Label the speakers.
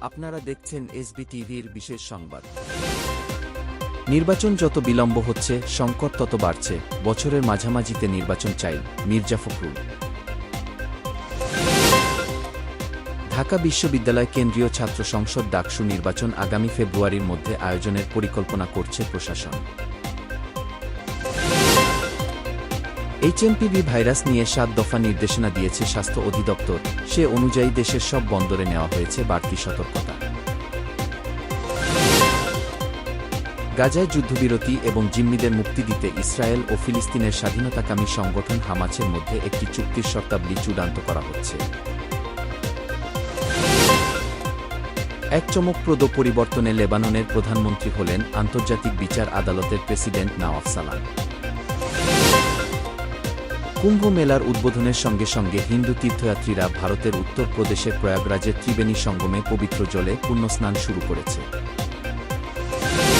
Speaker 1: আপনারা দেখছেন এসবিটিভির বিশেষ সংবাদ। নির্বাচন যত বিলম্ব হচ্ছে, সংকট তত বাড়ছে। বছরের মাঝামাঝিতে নির্বাচন চাই, মির্জা ফখরুল। ঢাকা বিশ্ববিদ্যালয় কেন্দ্রীয় ছাত্র সংসদ ডাকসু নির্বাচন আগামী ফেব্রুয়ারির মধ্যে আয়োজনের পরিকল্পনা করছে প্রশাসন। এইচএমপিভি ভাইরাস নিয়ে 7 দফা নির্দেশনা দিয়েছে স্বাস্থ্য অধিদপ্তর। সে অনুযায়ী দেশের সব বন্দরে নেওয়া হয়েছে বাড়তি সতর্কতা। গাজায় যুদ্ধবিরতি এবং জিম্মিদের মুক্তি দিতে ইসরায়েল ও ফিলিস্তিনের স্বাধীনতাকামী সংগঠন হামাসের মধ্যে একটি চুক্তির শর্তাবলী চূড়ান্ত করা হচ্ছে। এক চমকপ্রদ পরিবর্তনে লেবাননের প্রধানমন্ত্রী হলেন আন্তর্জাতিক বিচার আদালতের প্রেসিডেন্ট নওয়াফ সালাহ। কুম্ভ মেলার উদ্বোধনের সঙ্গে সঙ্গে হিন্দু তীর্থযাত্রীরা ভারতের উত্তর প্রদেশের প্রয়াগরাজের ত্রিবেণী সঙ্গমে পবিত্র জলে পুণ্যস্নান শুরু করেছে।